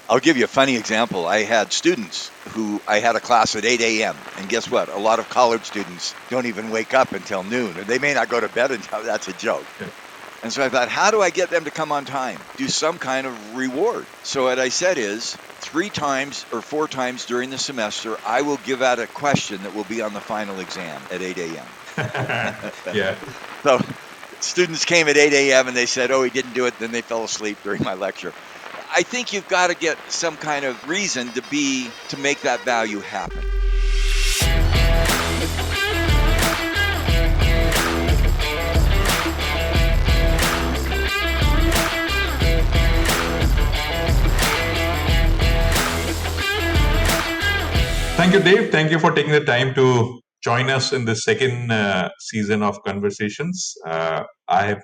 I'll give you a funny example. I had students who I had a class at 8 a.m. And guess what? A lot of college students don't even wake up until noon, or they may not go to bed until that's a joke. Yeah. And so I thought, how do I get them to come on time? Do some kind of reward. So what I said is 3 times or 4 times during the semester, I will give out a question that will be on the final exam at 8 a.m. Yeah. So students came at 8 a.m. and they said, oh, he didn't do it. Then they fell asleep during my lecture. I think you've got to get some kind of reason to make that value happen. Thank you, Dave. Thank you for taking the time to join us in the second season of Conversations. I have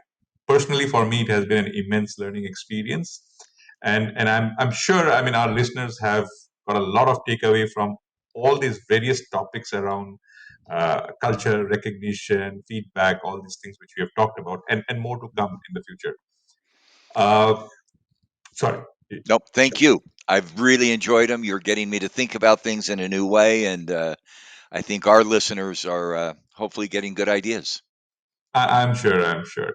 personally, for me, it has been an immense learning experience, and I'm sure. I mean, our listeners have got a lot of takeaway from all these various topics around culture, recognition, feedback, all these things which we have talked about, and more to come in the future. Uh, Sorry. Nope, thank you. I've really enjoyed them. You're getting me to think about things in a new way, and I think our listeners are hopefully getting good ideas. I'm sure. I'm sure.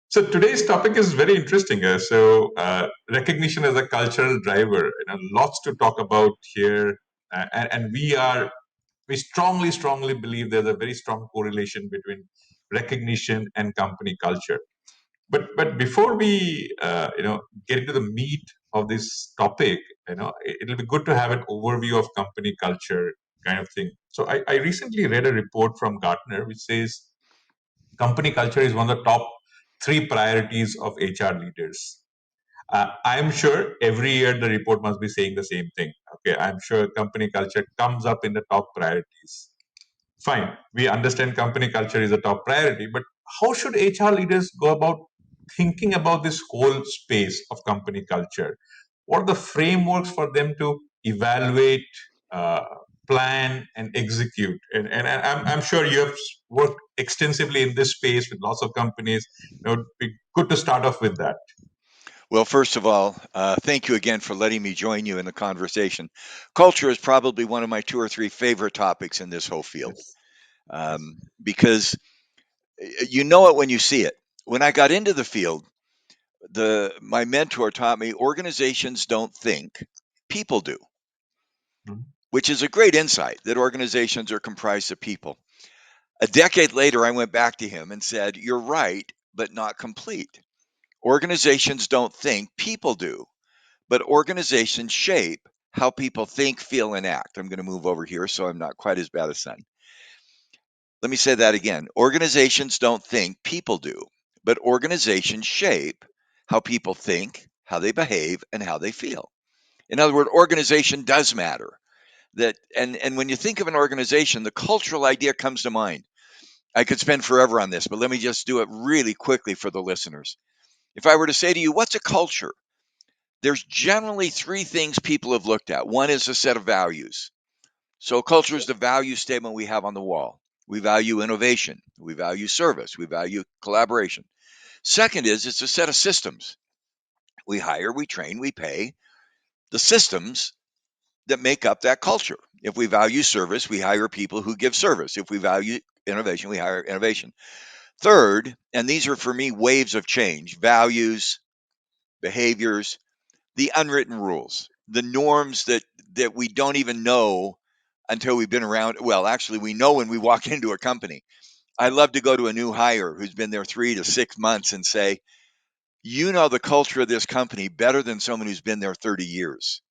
So today's topic is very interesting. Recognition as a cultural driver. Lots to talk about here, and we strongly believe there's a very strong correlation between recognition and company culture. But before we get into the meat of this topic, it'll be good to have an overview of company culture kind of thing. So I recently read a report from Gartner which says company culture is one of the top 3 priorities of HR leaders. I'm sure every year the report must be saying the same thing. Okay, I'm sure company culture comes up in the top priorities. Fine, we understand company culture is a top priority, but how should HR leaders go about thinking about this whole space of company culture? What are the frameworks for them to evaluate, uh, plan, and execute? And I'm sure you have worked extensively in this space with lots of companies. It'd be good to start off with that. Well, first of all, thank you again for letting me join you in the conversation. Culture is probably one of my 2 or 3 favorite topics in this whole field Yes. Yes. because you know it when you see it. When I got into the field, my mentor taught me organizations don't think, people do, Mhm. which is a great insight that organizations are comprised of people. A decade later, I went back to him and said, you're right, but not complete. Organizations don't think, people do, but organizations shape how people think, feel, and act. I'm going to move over here so I'm not quite as bad as son. Let me say that again. Organizations don't think, people do, but organizations shape how people think, how they behave, and how they feel. In other words, organization does matter. And when you think of an organization, the cultural idea comes to mind. I could spend forever on this, but let me just do it really quickly for the listeners. If I were to say to you, what's a culture? There's generally 3 things people have looked at. One is a set of values. So culture is the value statement we have on the wall. We value innovation, we value service, we value collaboration. Second is it's a set of systems. We hire, we train, we pay the systems that make up that culture. If we value service, we hire people who give service. If we value innovation, we hire innovation. Third, and these are for me waves of change, values, behaviors, the unwritten rules, the norms that we don't even know until we've been around. Well, actually, we know when we walk into a company. I love to go to a new hire who's been there 3 to 6 months and say, you know the culture of this company better than someone who's been there 30 years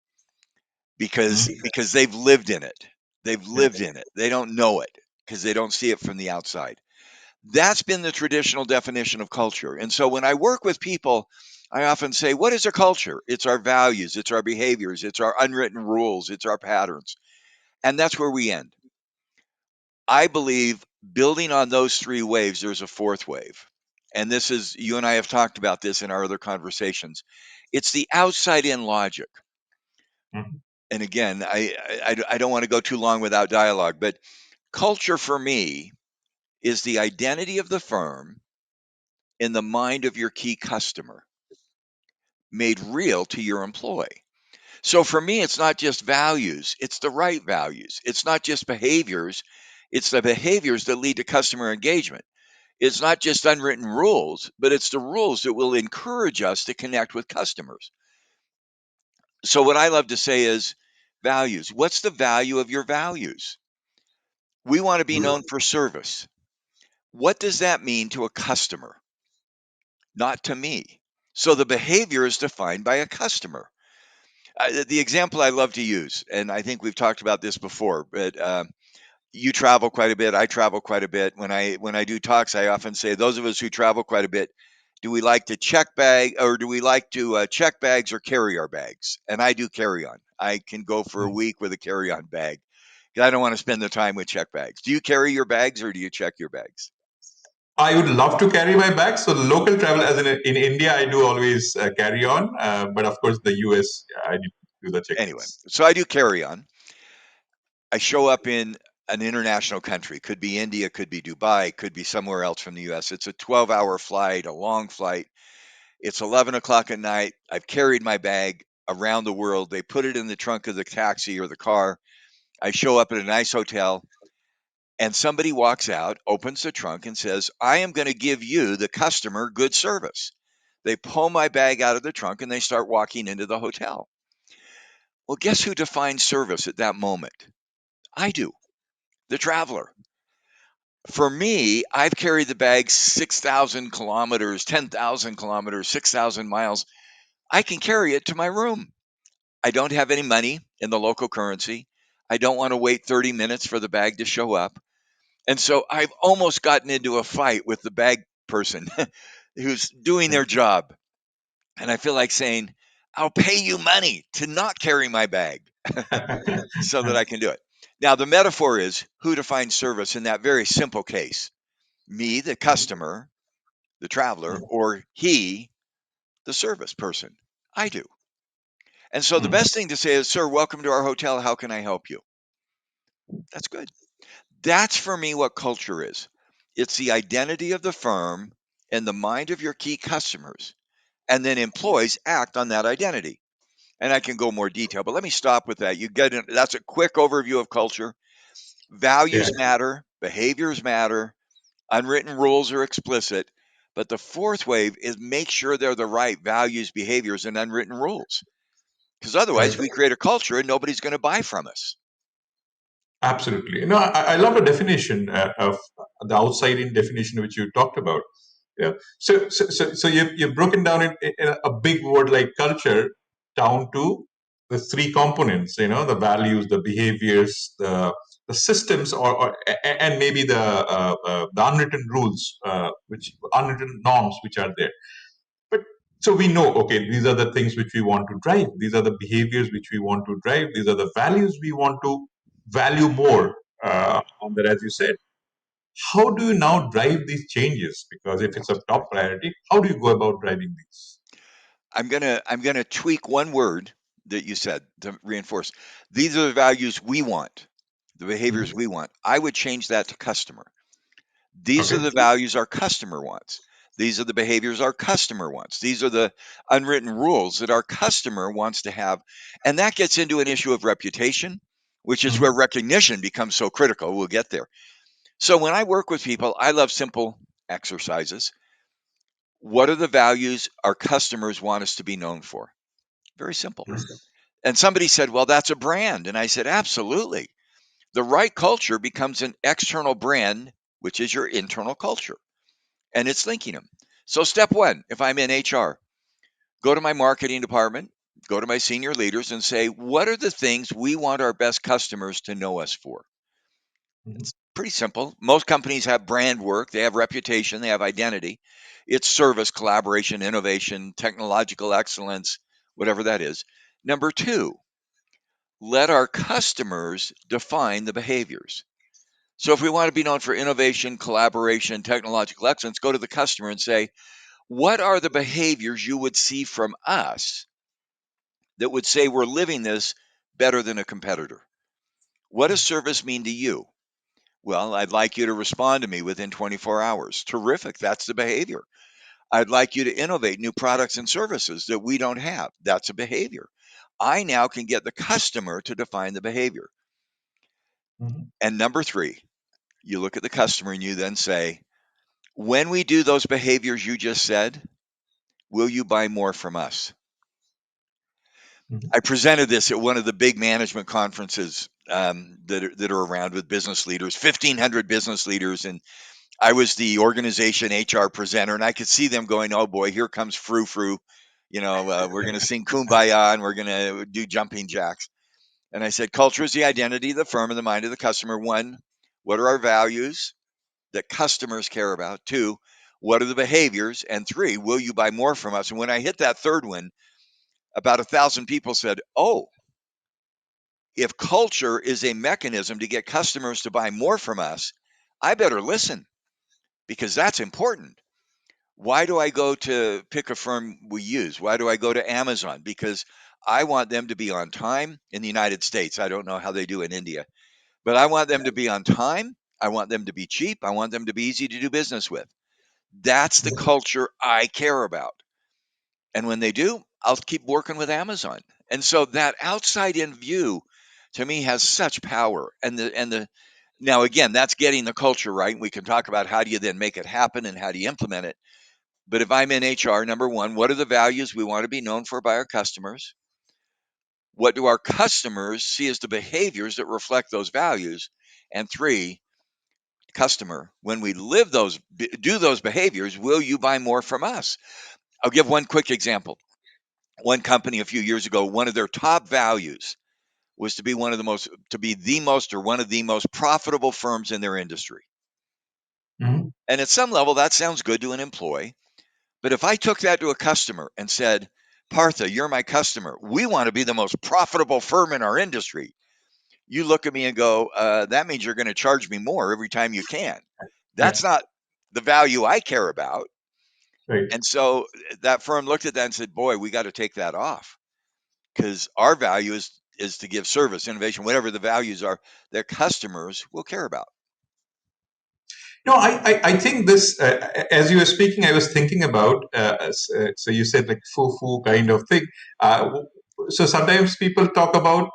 because Mhm. because they've lived in it. They've Yeah. lived in it. They don't know it because they don't see it from the outside. That's been the traditional definition of culture. And so when I work with people, I often say, what is a culture? It's our values, it's our behaviors, it's our unwritten rules, it's our patterns. And that's where we end. I believe building on those 3 waves, there's a 4th wave. And this is, you and I have talked about this in our other conversations. It's the outside in logic. Mhm. And again, I don't want to go too long without dialogue, but culture for me is the identity of the firm in the mind of your key customer made real to your employee. So for me, it's not just values, it's the right values. It's not just behaviors, it's the behaviors that lead to customer engagement. It's not just unwritten rules, but it's the rules that will encourage us to connect with customers. So what I love to say is values. What's the value of your values? We want to be known for service. What does that mean to a customer? Not to me. So the behavior is defined by a customer. The example I love to use, and I think we've talked about this before, but you travel quite a bit. I travel quite a bit. When I do talks, I often say those of us who travel quite a bit, do we like to check bag or do we like to check bags or carry our bags? And I do carry on. I can go for a week with a carry on bag. 'Cause I don't want to spend the time with check bags. Do you carry your bags or do you check your bags? I would love to carry my bag. So local travel, as in India, I do always carry on. But of course, the US, I need to do the Anyway, check-ins. so I do carry on. I show up in an international country. Could be India, could be Dubai, could be somewhere else from the US. It's a 12-hour flight, a long flight. It's 11 o'clock at night. I've carried my bag around the world. They put it in the trunk of the taxi or the car. I show up at a nice hotel, and somebody walks out, opens the trunk, and says, I am going to give you, the customer, good service. They pull my bag out of the trunk and they start walking into the hotel. Well, guess who defines service at that moment? I do, the traveler. For me, I've carried the bag 6,000 kilometers, 10,000 kilometers, 6,000 miles. I can carry it to my room. I don't have any money in the local currency. I don't want to wait 30 minutes for the bag to show up. And so I've almost gotten into a fight with the bag person who's doing their job. And I feel like saying, I'll pay you money to not carry my bag so that I can do it. Now, the metaphor is who defines service in that very simple case? Me, the customer, the traveler, or he, the service person? I do. And so the best thing to say is, sir, welcome to our hotel. How can I help you? That's good. That's for me what culture is. It's the identity of the firm and the mind of your key customers. And then employees act on that identity. And I can go more detail, but let me stop with that. That's a quick overview of culture. Yeah, Values matter, behaviors matter, unwritten rules are explicit. But the fourth wave is make sure they're the right values, behaviors, and unwritten rules. Because otherwise, correct. we create a culture and nobody's going to buy from us. Absolutely. No, I love the definition of the outside-in definition which you talked about. Yeah. So you've broken down in a big word like culture down to the three components. The values, the behaviors, the systems, and maybe the unwritten rules, which unwritten norms which are there. But so we know, okay, these are the things which we want to drive. These are the behaviors which we want to drive. These are the values we want to value more on that, as you said. How do you now drive these changes? Because if it's a top priority, how do you go about driving these? I'm gonna tweak one word that you said to reinforce. These are the values we want, the behaviors Mhm. we want. I would change that to customer. These are Okay. the values our customer wants. These are the behaviors our customer wants. These are the unwritten rules that our customer wants to have. And that gets into an issue of reputation, which is where Mhm. recognition becomes so critical. We'll get there. So when I work with people, I love simple exercises. What are the values our customers want us to be known for? Very simple. And somebody said, well, that's a brand. And I said, absolutely. The right culture becomes an external brand, which is your internal culture, and it's linking them. So, step one, if I'm in HR, go to my marketing department, go to my senior leaders, and say, what are the things we want our best customers to know us for? Mhm. It's pretty simple. Most companies have brand work, they have reputation, they have identity. It's service, collaboration, innovation, technological excellence, whatever that is. Number two, let our customers define the behaviors. So if we want to be known for innovation, collaboration, technological excellence, go to the customer and say, what are the behaviors you would see from us that would say we're living this better than a competitor? What does service mean to you? Well, I'd like you to respond to me within 24 hours. Terrific. That's the behavior. I'd like you to innovate new products and services that we don't have. That's a behavior. I now can get the customer to define the behavior. Mhm. And number three, you look at the customer and you then say, when we do those behaviors you just said, will you buy more from us? Mhm. I presented this at one of the big management conferences that are around with business leaders, 1,500 business leaders, and I was the organization HR presenter, and I could see them going, "Oh boy, here comes frou frou." We're going to sing "Kumbaya" and we're going to do jumping jacks. And I said, "Culture is the identity of the firm and the mind of the customer. One, what are our values that customers care about? Two, what are the behaviors? And three, will you buy more from us?" And when I hit that third one, about 1,000 people said, "Oh, if culture is a mechanism to get customers to buy more from us, I better listen because that's important. Why do I go to pick a firm we use? Why do I go to Amazon? Because I want them to be on time in the United States. I don't know how they do in India, but I want them to be on time. I want them to be cheap. I want them to be easy to do business with. That's the culture I care about. And when they do, I'll keep working with Amazon. And so that outside in view to me has such power. And the now again, that's getting the culture right. We can talk about how do you then make it happen and how do you implement it. But if I'm in HR, number one, what are the values we want to be known for by our customers? What do our customers see as the behaviors that reflect those values? And three, customer, when we do those behaviors, will you buy more from us? I'll give one quick example. One company a few years ago, one of their top values was to be the most or one of the most profitable firms in their industry. Mhm. And at some level, that sounds good to an employee. But if I took that to a customer and said, "Partha, you're my customer. We want to be the most profitable firm in our industry." You look at me and go, that means you're going to charge me more every time you can. Yeah, That's not the value I care about. right. And so that firm looked at that and said, boy, we got to take that off because our value is to give service, innovation, whatever the values are that customers will care about. No, I think this, as you were speaking, I was thinking about, so you said like foo-foo kind of thing. So sometimes people talk about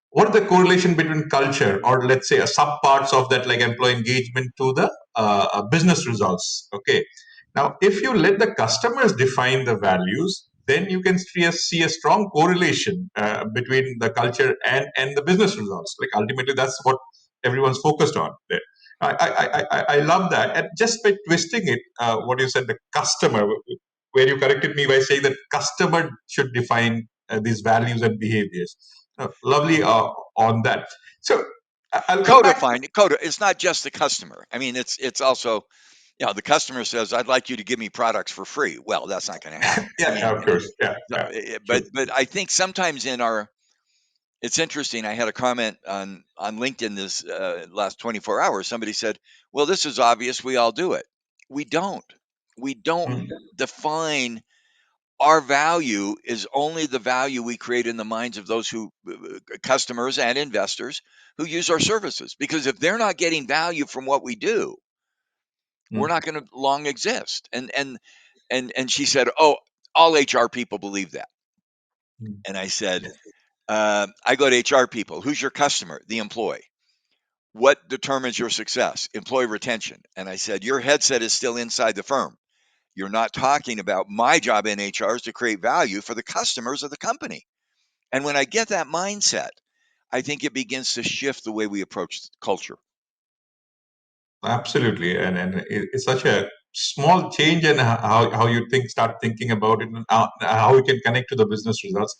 what is the correlation between culture or let's say a sub parts of that like employee engagement to the business results. Okay. Now, if you let the customers define the values, then you can see a strong correlation between the culture and the business results. Like ultimately, that's what everyone's focused on there. I love that. And just by twisting it, what you said, the customer, where you corrected me by saying that customer should define these values and behaviors. Lovely on that. So I'll come back. Coda, it's not just the customer. I mean, it's also, the customer says, "I'd like you to give me products for free." Well, that's not going to happen. I Yeah, mean, of course. Yeah, so, yeah, but true. but I think sometimes it's interesting. I had a comment on LinkedIn this last 24 hours. Somebody said, "Well, this is obvious. We all do it." We don't. We don't Mhm. define our value is only the value we create in the minds of those who customers and investors who use our services. Because if they're not getting value from what we do, we're Mhm. not going to long exist. And she said, "Oh, all HR people believe that." Mhm. And I said, "I go to HR people. Who's your customer? The employee. What determines your success? Employee retention." And I said, "Your headset is still inside the firm. You're not talking about my job in HR is to create value for the customers of the company." And when I get that mindset, I think it begins to shift the way we approach culture. Absolutely, and it's such a small change in how you start thinking about it and how you can connect to the business results.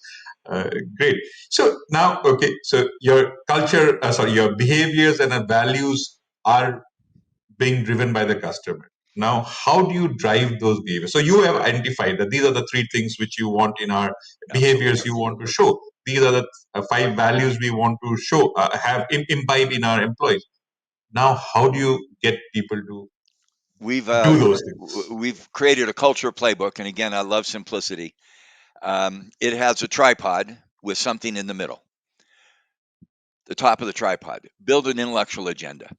Great. So now, okay, so your culture, sorry, your behaviors and values are being driven by the customer. Now, how do you drive those behaviors? So you have identified that these are the three things which you want in our behaviors Absolutely. you want to show. These are the five values we want to show, have imbibe in our employees. Now, how do you get people to We've do those things? we've created a culture playbook, and again, I love simplicity. It has a tripod with something in the middle, the top of the tripod. Build an intellectual agenda.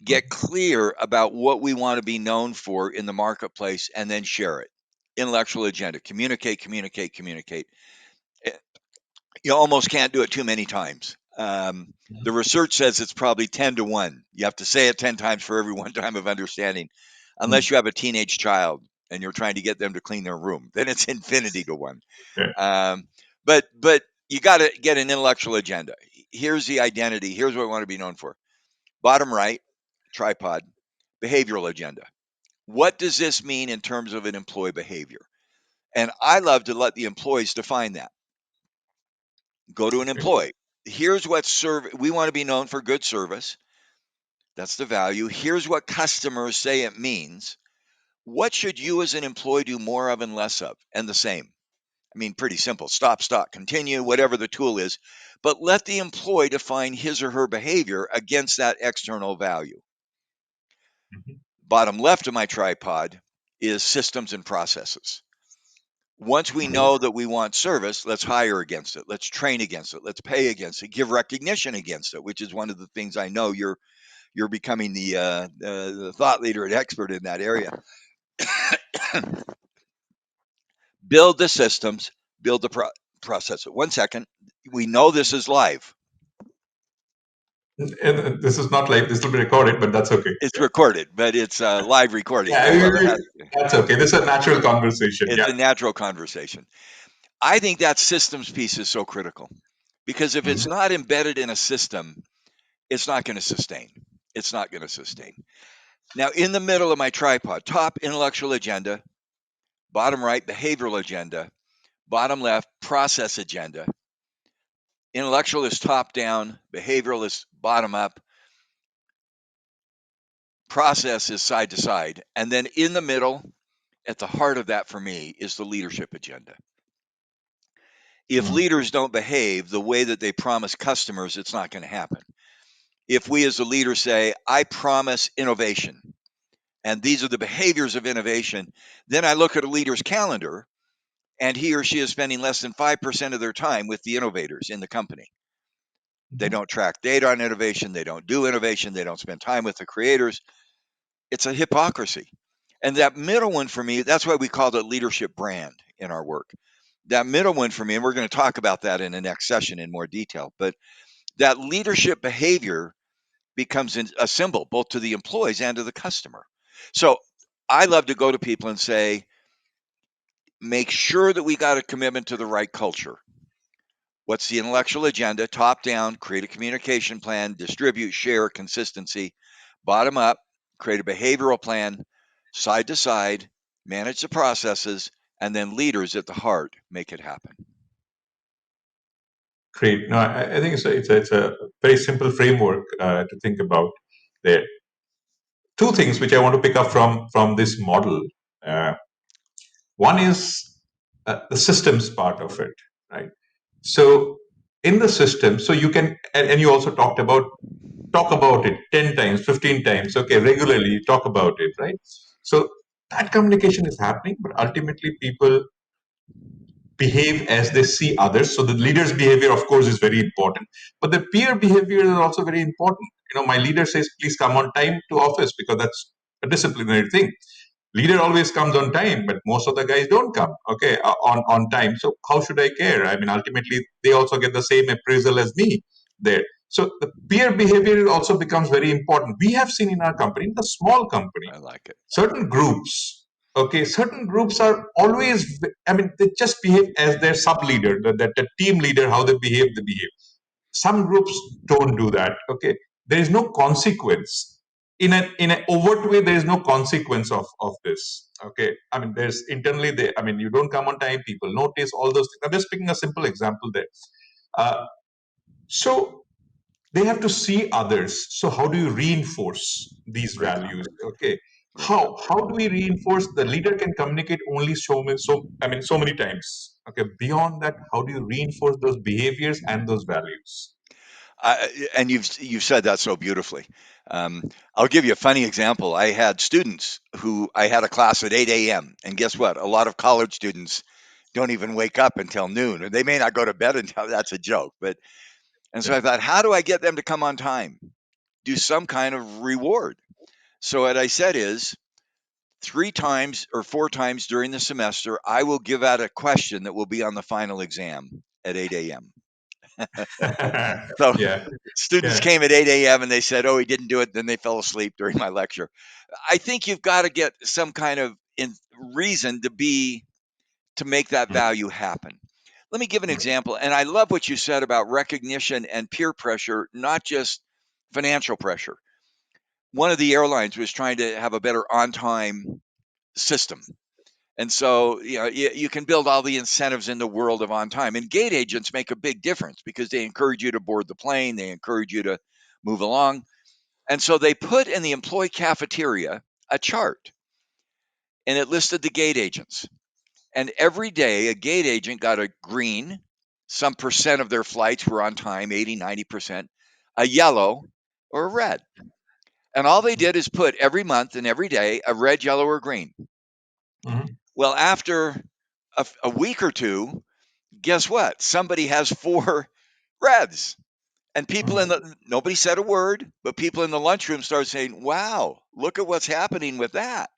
Get clear about what we want to be known for in the marketplace, and then share it. Intellectual agenda. Communicate, communicate, communicate. You almost can't do it too many times. The research says it's probably 10 to 1. You have to say it 10 times for every one time of understanding, Mm. unless you have a teenage child and you're trying to get them to clean their room. Then it's infinity to 1. Yeah. Um, but you got to get an intellectual agenda. Here's the identity. Here's what we want to be known for. Bottom right, tripod, behavioral agenda. What does this mean in terms of an employee behavior? And I love to let the employees define that. Go to an Okay. employee. Here's what we want to be known for good service. That's the value. Here's what customers say it means. What should you as an employee do more of and less of? And the same. I mean, pretty simple. Stop, start, continue, whatever the tool is. But let the employee define his or her behavior against that external value. Mhm. Bottom left of my tripod is systems and processes. Once we Mhm. know that we want service, let's hire against it. Let's train against it. Let's pay against it. Give recognition against it, which is one of the things I know you're becoming the thought leader and expert in that area. Build the systems, build the process. 1 second. We know this is live. And this is not live. This will be recorded, but that's okay. It's Yeah. recorded, but it's a live recording. Yeah, I love it. that's okay. This is a natural conversation. It's Yeah. a natural conversation. I think that systems piece is so critical because if it's Mhm. not embedded in a system, it's not going to sustain. It's not going to sustain. Now, in the middle of my tripod, top intellectual agenda, bottom right behavioral agenda, bottom left process agenda. Intellectual is top down, behavioral is bottom up, process is side to side. And then in the middle, at the heart of that for me, is the leadership agenda. If Mm. leaders don't behave the way that they promise customers, it's not going to happen. If we as a leader say, I promise innovation, and these are the behaviors of innovation, then I look at a leader's calendar and he or she is spending less than 5% of their time with the innovators in the company. They Mhm. don't track data on innovation, they don't do innovation, they don't spend time with the creators. It's a hypocrisy. And that middle one for me, that's why we call it leadership brand in our work. That middle one for me, and we're going to talk about that in the next session in more detail, but that leadership behavior becomes a symbol both to the employees and to the customer. So I love to go to people and say, make sure that we got a commitment to the right culture. What's the intellectual agenda? Top down, create a communication plan, distribute, share, consistency. Bottom up, create a behavioral plan, side to side, manage the processes, and then leaders at the heart make it happen. Great. No, I think it's a very simple framework to think about there. Two things which I want to pick up from this model. Uh, One is the systems part of it, right? So in the system, so you can, and you also talk about it 10 times, 15 times, okay, regularly you talk about it, right? So that communication is happening, but ultimately people behave as they see others. So the leader's behavior, of course, is very important, but the peer behavior is also very important. My leader says, please come on time to office because that's a disciplinary thing. Leader always comes on time, but most of the guys don't come, okay, on time. So how should I care? I mean, ultimately, they also get the same appraisal as me there. So the peer behavior also becomes very important. We have seen in our company, in the small company, I like it. certain groups, okay, certain groups are always, I mean, they just behave as their sub leader, the team leader, how they behave. Some groups don't do that, okay. There is no consequence in an overt way. There is no consequence of this, okay. I mean, there's internally there, I mean, you don't come on time, people notice all those things. I'm just picking a simple example there. So they have to see others. So how do you reinforce these Great values, comment. okay? Great comment. How do we reinforce? The leader can communicate only so many times, okay. Beyond that, how do you reinforce those behaviors and those values? And you've said that so beautifully. Um, I'll give you a funny example. I had students who I had a class at 8 a.m. And guess what? A lot of college students don't even wake up until noon, or they may not go to bed until that's a joke. But and so Yeah. I thought, how do I get them to come on time? Do some kind of reward. So what I said is 3 times or 4 times during the semester, I will give out a question that will be on the final exam at 8 a.m. So Yeah. students Yeah. came at 8 a.m. and they said, "Oh, he didn't do it." Then they fell asleep during my lecture. I think you've got to get some kind of reason to make that Mm, value happen. Let me give an mm, example. And I love what you said about recognition and peer pressure, not just financial pressure. One of the airlines was trying to have a better on time system. And so, you can build all the incentives in the world of on time. And gate agents make a big difference because they encourage you to board the plane, they encourage you to move along. And so they put in the employee cafeteria a chart and it listed the gate agents. And every day, a gate agent got a green, some percent of their flights were on time, 80, 90%, a yellow, or a red. And all they did is put every month and every day a red, yellow, or green. mm, Well, after a week or two, guess what? Somebody has four reds. And people mm. nobody said a word, but people in the lunchroom started saying, wow, look at what's happening with that.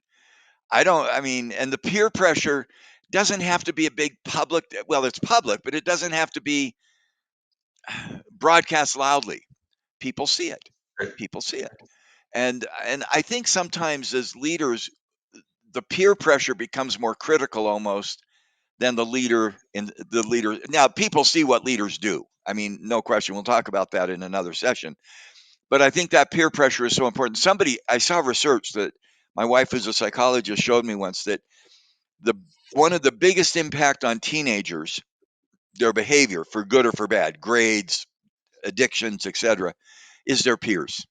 I mean, and the peer pressure doesn't have to be a big public, well, it's public, but it doesn't have to be broadcast loudly. People see it. Right. People see it. And I think sometimes as leaders, the peer pressure becomes more critical almost than the leader. Now, people see what leaders do. I mean, no question. We'll talk about that in another session. But I think that peer pressure is so important. I saw research that my wife, who's a psychologist, showed me once that the one of the biggest impact on teenagers, their behavior for good or for bad, grades, addictions, etc., is their peers.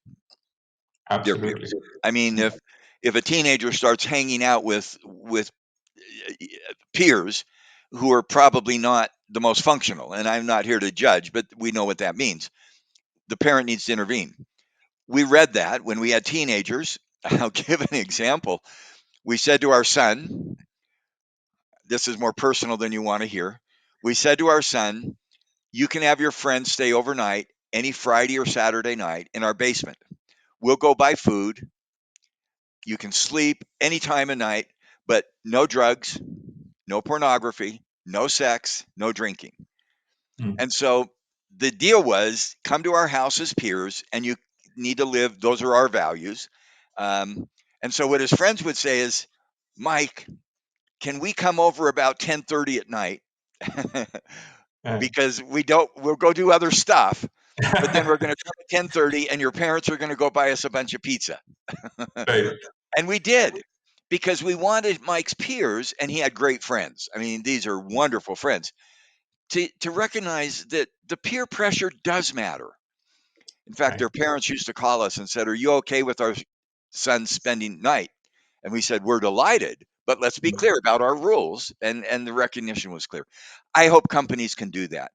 Their Absolutely. peers. I mean, if a teenager starts hanging out with peers who are probably not the most functional, and I'm not here to judge, but we know what that means. The parent needs to intervene. We read that when we had teenagers. I'll give an example. We said to our son, this is more personal than you want to hear. We said to our son, you can have your friends stay overnight any Friday or Saturday night in our basement. We'll go buy food. You can sleep any time of night, but no drugs, no pornography, no sex, no drinking. Mm, And so the deal was come to our house as peers, and you need to live, those are our values. Um, and so what his friends would say is, Mike, can we come over about 10:30 at night? yeah. Because we'll go do other stuff, but then we're going to come at 10:30 and your parents are going to go buy us a bunch of pizza. Right. And we did because we wanted Mike's peers, and he had great friends. I mean, these are wonderful friends. To recognize that the peer pressure does matter. In fact, Right. their parents used to call us and said, "Are you okay with our son spending night?" And we said, "We're delighted, but let's be Mm. clear about our rules." And the recognition was clear. I hope companies can do that.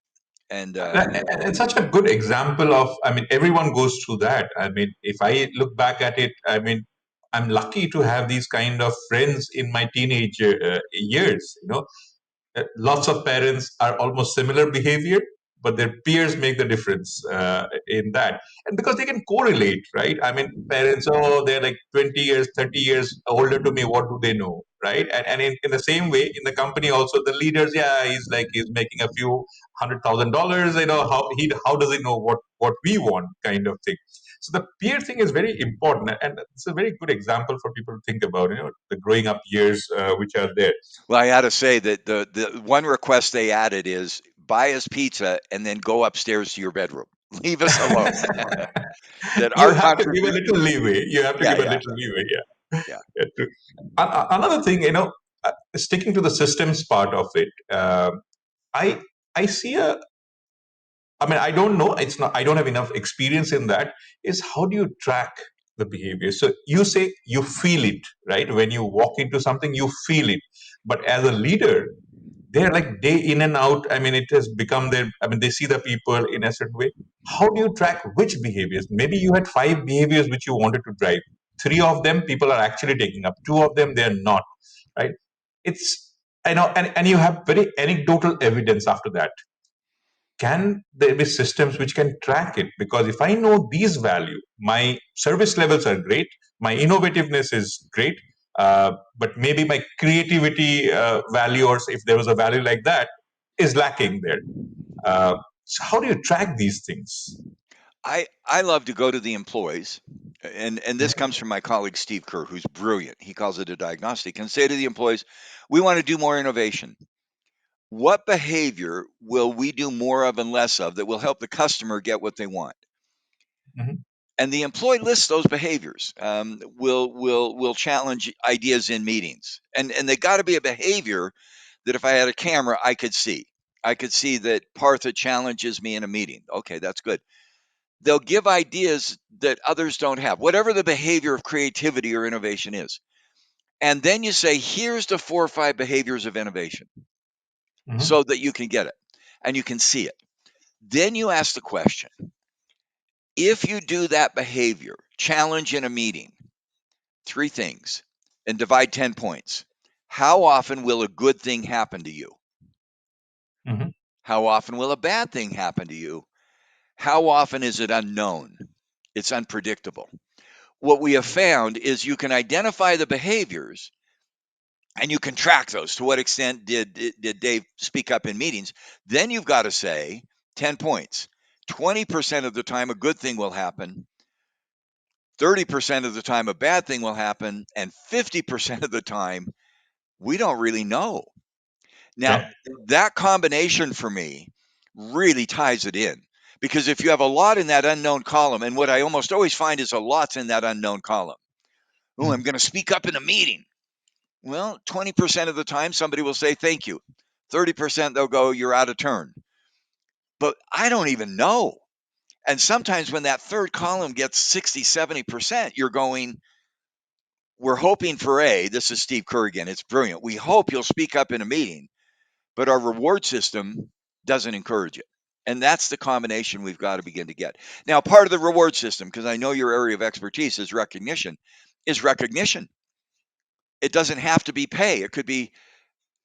And And it's such a good example of, I mean, everyone goes through that. I mean, if I look back at it, I mean, I'm lucky to have these kind of friends in my teenage years. Lots of parents are almost similar behavior, but their peers make the difference in that. And because they can correlate, right? I mean, parents, oh, they're like 20 years, 30 years older to me. What do they know, right? And in the same way, in the company also, the leaders, yeah, he's making a few $100,000. How does he know what we want, kind of thing. So the peer thing is very important, and it's a very good example for people to think about. The growing up years which are there. well, I had to say that the one request they added is buy us pizza and then go upstairs to your bedroom. Leave us alone. That You our have to give a contribution. little leeway. You have to Yeah, give a yeah, little leeway. Yeah. yeah. Yeah, true. Another thing, sticking to the systems part of it, I I see a. I mean, I don't know. It's not. I don't have enough experience in that. Is how do you track the behavior? So you say you feel it, right? When you walk into something, you feel it. But as a leader, they're like day in and out. I mean, it has become their, I mean, they see the people in a certain way. How do you track which behaviors? Maybe you had five behaviors which you wanted to drive. Three of them people are actually taking up. Two of them they're not, right? It's, I know, and you have very anecdotal evidence after that. Can there be systems which can track it? Because if I know these value, my service levels are great, my innovativeness is great, but maybe my creativity value, or if there was a value like that, is lacking there. So how do you track these things? I love to go to the employees, and this comes from my colleague Steve Kerr, who's brilliant. He calls it a diagnostic, and say to the employees, we want to do more innovation. What behavior will we do more of and less of that will help the customer get what they want? Mhm, And the employee lists those behaviors. Will challenge ideas in meetings, and they got to be a behavior that if I had a camera, I could see. I could see that Partha challenges me in a meeting. Okay, that's good. They'll give ideas that others don't have, whatever the behavior of creativity or innovation is. And then you say, here's the 4 or 5 behaviors of innovation mhm, so that you can get it and you can see it. Then you ask the question, if you do that behavior, challenge in a meeting, 3 things, and divide 10 points, how often will a good thing happen to you? mhm, How often will a bad thing happen to you? How often is it unknown? It's unpredictable. What we have found is you can identify the behaviors and you can track those. To what extent did Dave speak up in meetings? Then you've got to say 10 points. 20% of the time, a good thing will happen. 30% of the time, a bad thing will happen. And 50% of the time, we don't really know. Now, okay, that combination for me really ties it in because if you have a lot in that unknown column, and what I almost always find is a lot's in that unknown column. Oh, I'm mhm, going to speak up in a meeting. Well, 20% of the time, somebody will say thank you. 30% they'll go, you're out of turn. But I don't even know. And sometimes when that third column gets 60, 70%, you're going, we're hoping for A. This is Steve Kerr again. It's brilliant. We hope you'll speak up in a meeting, but our reward system doesn't encourage it. And that's the combination we've got to begin to get. Now, part of the reward system, because I know your area of expertise is recognition, is recognition. It doesn't have to be pay. It could be,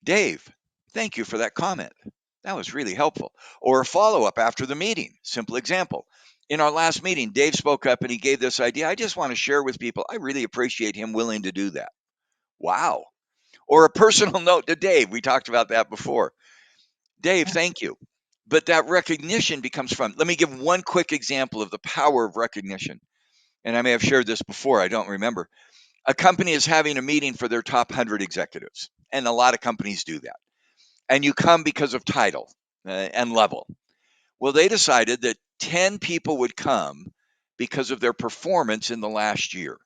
Dave, thank you for that comment. That was really helpful. Or a follow up after the meeting. Simple example. In our last meeting, Dave spoke up and he gave this idea. I just want to share with people. I really appreciate him willing to do that. Wow. Or a personal note to Dave. We talked about that before. Dave, thank you. But that recognition becomes fun. Let me give one quick example of the power of recognition. And I may have shared this before, I don't remember. A company is having a meeting for their top 100 executives, and a lot of companies do that. And you come because of title and level. Well, they decided that 10 people would come because of their performance in the last year.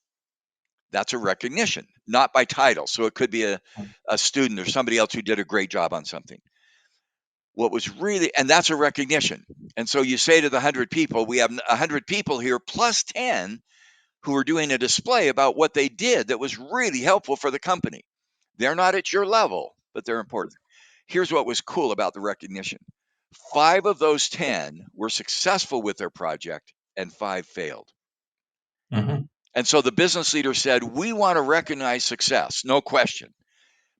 That's a recognition, not by title. So it could be a student or somebody else who did a great job on something. What was really, and that's a recognition. And so you say to the 100 people, we have 100 people here plus 10 who are doing a display about what they did that was really helpful for the company. They're not at your level, but they're important. Here's what was cool about the recognition: 5 of those 10 were successful with their project, and 5 failed. mhm, And so the business leader said, we want to recognize success, no question,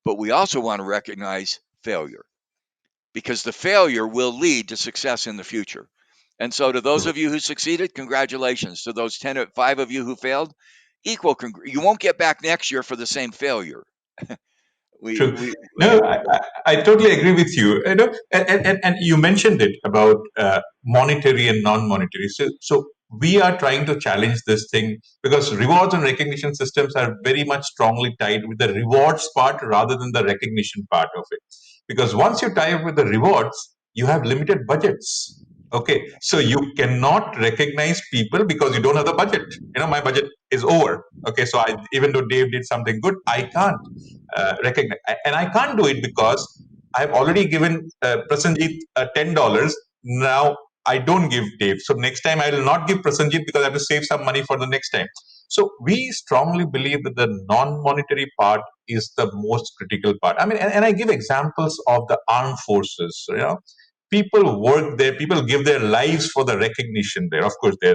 but we also want to recognize failure because the failure will lead to success in the future. And so to those true. of you who succeeded, congratulations. To those 5 of you who failed, you won't get back next year for the same failure. True. We No, I totally agree with you. You know, and you mentioned it about monetary and non-monetary. So we are trying to challenge this thing because rewards and recognition systems are very much strongly tied with the rewards part rather than the recognition part of it. Because once you tie up with the rewards, you have limited budgets. Okay, so you cannot recognize people because you don't have the budget. You know, my budget is over. Okay, so even though Dave did something good, I can't recognize, and I can't do it because I've already given Prasanjit $10. Now I don't give Dave. So next time I will not give Prasanjit because I have to save some money for the next time. So we strongly believe that the non-monetary part is the most critical part. I mean, and I give examples of the armed forces. You know, people work there, people give their lives for the recognition there. Of course, they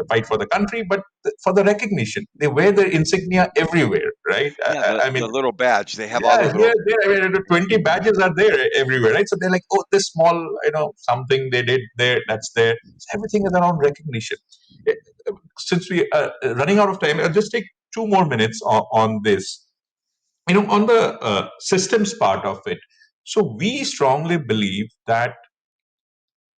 fight for the country, but for the recognition, they wear their insignia everywhere, right? Yeah, I mean, the little badge. They have all yeah, the here, little. there, I mean, 20 badges are there everywhere, right? So they're like, oh, this small, you know, something they did there, that's there. So everything is around recognition. Eh, Since we are running out of time, I'll just take 2 more minutes on this. You know, on the systems part of it. So we strongly believe that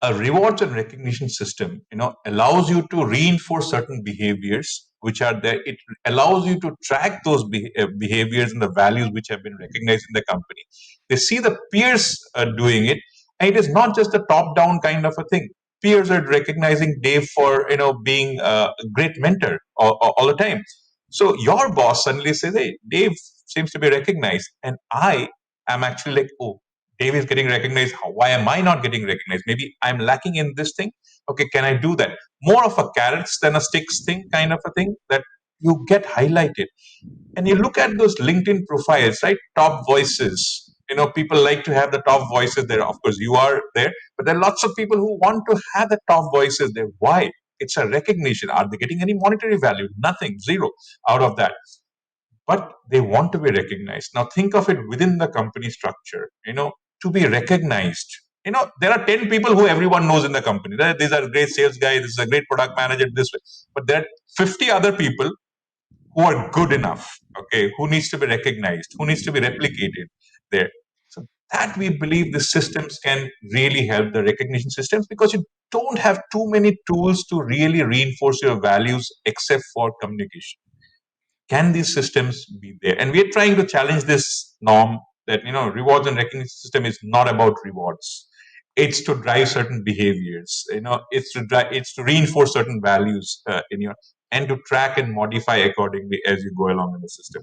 a rewards and recognition system, allows you to reinforce certain behaviors which are there. It allows you to track those behaviors and the values which have been recognized in the company. They see the peers doing it, and it is not just a top down kind of a thing. Peers are recognizing Dave for being a great mentor all the time. So your boss suddenly says, hey, Dave seems to be recognized, and I am actually like, oh, Dave is getting recognized. Why am I not getting recognized? Maybe I'm lacking in this thing. Okay, can I do that? More of a carrots than a sticks thing, kind of a thing that you get highlighted. And you look at those LinkedIn profiles, right? Top voices. People like to have the top voices there. Of course, you are there, but there are lots of people who want to have the top voices there. Why? It's a recognition. Are they getting any monetary value? Nothing, zero out of that, but they want to be recognized. Now think of it within the company structure, to be recognized. There are 10 people who everyone knows in the company. These are great sales guy, this is a great product manager, this way. But there are 50 other people who are good enough, okay, who needs to be recognized, who needs to be replicated there. So that we believe the systems can really help, the recognition systems, because you don't have too many tools to really reinforce your values except for communication. Can these systems be there? And we are trying to challenge this norm that rewards and recognition system is not about rewards. It's to drive certain behaviors. It's to reinforce certain values in your, and to track and modify accordingly as you go along in the system.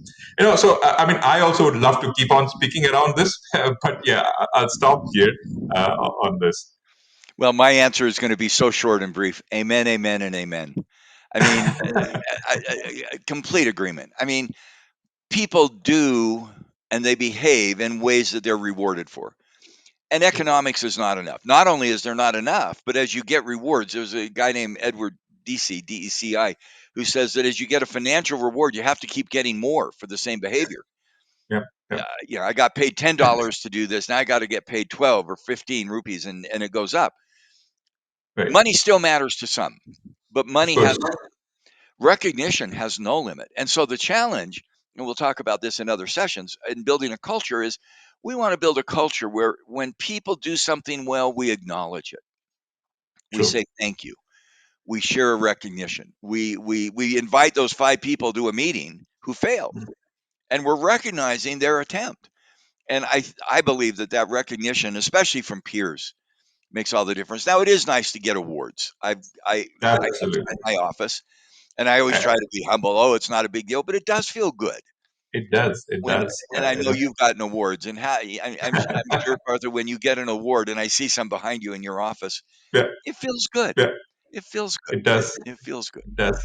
So I mean, I also would love to keep on speaking around this, but yeah, I'll stop here on this. Well, my answer is going to be so short and brief. Amen, amen, and amen. I mean, complete agreement. I mean, people do and they behave in ways that they're rewarded for. And economics is not enough. Not only is there not enough, but as you get rewards, there's a guy named Edward Deci, DECI, who says that as you get a financial reward, you have to keep getting more for the same behavior. Yeah, yeah, I got paid $10 to do this. Now I got to get paid 12 or 15 rupees, and it goes up. right. Money still matters to some, but Of money course. has recognition has no limit. And so the challenge, and we'll talk about this in other sessions, in building a culture is we want to build a culture where when people do something well, we acknowledge it. We True. say thank you. We share a recognition. We invite those 5 people to a meeting who failed, and we're recognizing their attempt. And I believe that that recognition, especially from peers, makes all the difference. Now it is nice to get awards. I get them Absolutely. in my office, and I always Uh, try to be humble. Oh, it's not a big deal, but it does feel good It does. It when. does. And I know you've gotten awards, and I'm sure, Partha, when you get an award, and I see some behind you in your office, Yeah, it feels good. yeah, It feels good. it does. It feels good. It does.